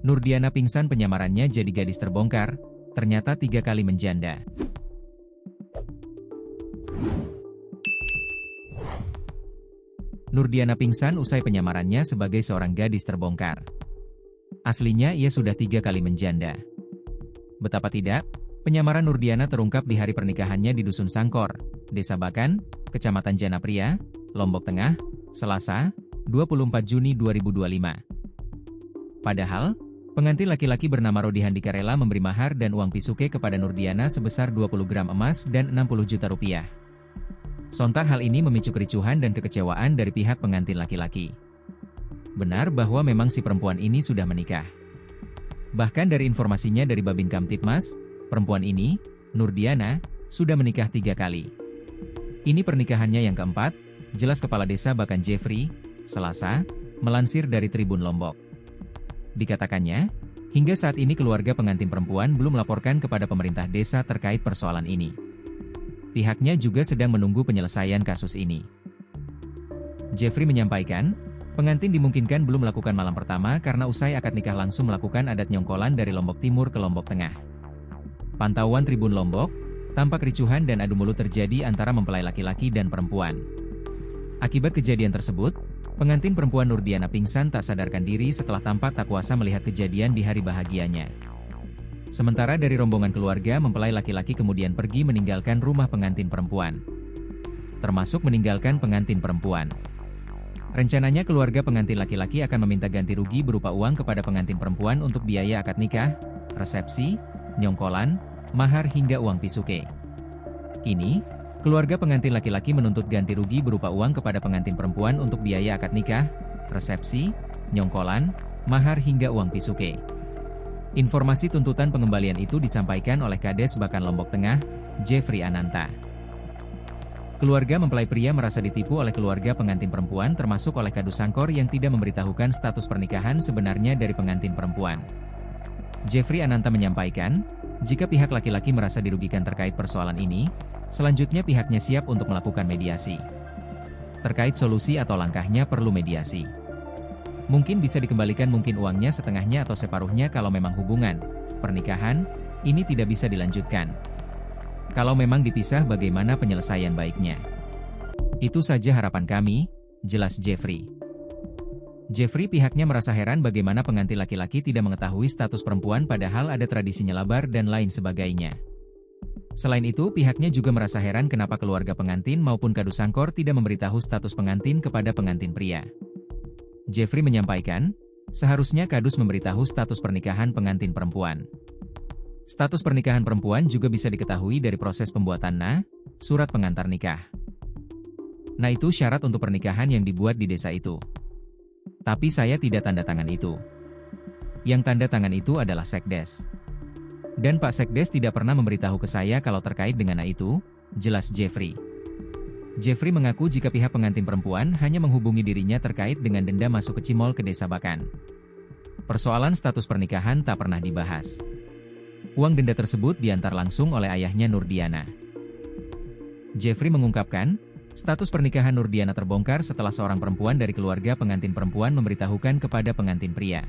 Nurdiana pingsan, penyamarannya jadi gadis terbongkar, ternyata 3 kali menjanda. Nurdiana pingsan usai penyamarannya sebagai seorang gadis terbongkar. Aslinya ia sudah 3 kali menjanda. Betapa tidak, penyamaran Nurdiana terungkap di hari pernikahannya di Dusun Sangkor, Desa Bakan, Kecamatan Janapria, Lombok Tengah, Selasa, 24 Juni 2025. Padahal, pengantin laki-laki bernama Rodi Handika rela memberi mahar dan uang pisuke kepada Nurdiana sebesar 20 gram emas dan 60 juta rupiah. Sontak hal ini memicu kericuhan dan kekecewaan dari pihak pengantin laki-laki. Benar bahwa memang si perempuan ini sudah menikah. Bahkan dari informasinya dari Babin Kamtipmas, perempuan ini, Nurdiana, sudah menikah 3 kali. Ini pernikahannya yang keempat, jelas Kepala Desa Bakan Jeffrey, Selasa, melansir dari Tribun Lombok. Dikatakannya, hingga saat ini keluarga pengantin perempuan belum melaporkan kepada pemerintah desa terkait persoalan ini. Pihaknya juga sedang menunggu penyelesaian kasus ini. Jeffrey menyampaikan, pengantin dimungkinkan belum melakukan malam pertama karena usai akad nikah langsung melakukan adat nyongkolan dari Lombok Timur ke Lombok Tengah. Pantauan Tribun Lombok, tampak ricuhan dan adu mulut terjadi antara mempelai laki-laki dan perempuan. Akibat kejadian tersebut, pengantin perempuan Nurdiana pingsan tak sadarkan diri setelah tampak tak kuasa melihat kejadian di hari bahagianya. Sementara dari rombongan keluarga mempelai laki-laki kemudian pergi meninggalkan rumah pengantin perempuan. Termasuk meninggalkan pengantin perempuan. Rencananya keluarga pengantin laki-laki akan meminta ganti rugi berupa uang kepada pengantin perempuan untuk biaya akad nikah, resepsi, nyongkolan, mahar hingga uang pisuke. Kini, keluarga pengantin laki-laki menuntut ganti rugi berupa uang kepada pengantin perempuan untuk biaya akad nikah, resepsi, nyongkolan, mahar hingga uang pisuke. Informasi tuntutan pengembalian itu disampaikan oleh Kades Bakan Lombok Tengah, Jeffrey Ananta. Keluarga mempelai pria merasa ditipu oleh keluarga pengantin perempuan termasuk oleh Kadus Sangkor yang tidak memberitahukan status pernikahan sebenarnya dari pengantin perempuan. Jeffrey Ananta menyampaikan, jika pihak laki-laki merasa dirugikan terkait persoalan ini, selanjutnya pihaknya siap untuk melakukan mediasi. Terkait solusi atau langkahnya perlu mediasi. Mungkin bisa dikembalikan, mungkin uangnya setengahnya atau separuhnya kalau memang hubungan pernikahan ini tidak bisa dilanjutkan. Kalau memang dipisah, bagaimana penyelesaian baiknya? Itu saja harapan kami, jelas Jeffrey. Jeffrey pihaknya merasa heran bagaimana pengantin laki-laki tidak mengetahui status perempuan padahal ada tradisi nyelabar dan lain sebagainya. Selain itu, pihaknya juga merasa heran kenapa keluarga pengantin maupun Kadus Sangkor tidak memberitahu status pengantin kepada pengantin pria. Jeffrey menyampaikan, seharusnya Kadus memberitahu status pernikahan pengantin perempuan. Status pernikahan perempuan juga bisa diketahui dari proses pembuatan surat pengantar nikah. Nah, itu syarat untuk pernikahan yang dibuat di desa itu. Tapi saya tidak tanda tangan itu. Yang tanda tangan itu adalah Sekdes. Dan Pak Sekdes tidak pernah memberitahu ke saya kalau terkait dengan itu, jelas Jeffrey. Jeffrey mengaku jika pihak pengantin perempuan hanya menghubungi dirinya terkait dengan denda masuk ke Cimol ke Desa Bakan. Persoalan status pernikahan tak pernah dibahas. Uang denda tersebut diantar langsung oleh ayahnya Nurdiana. Jeffrey mengungkapkan, status pernikahan Nurdiana terbongkar setelah seorang perempuan dari keluarga pengantin perempuan memberitahukan kepada pengantin pria.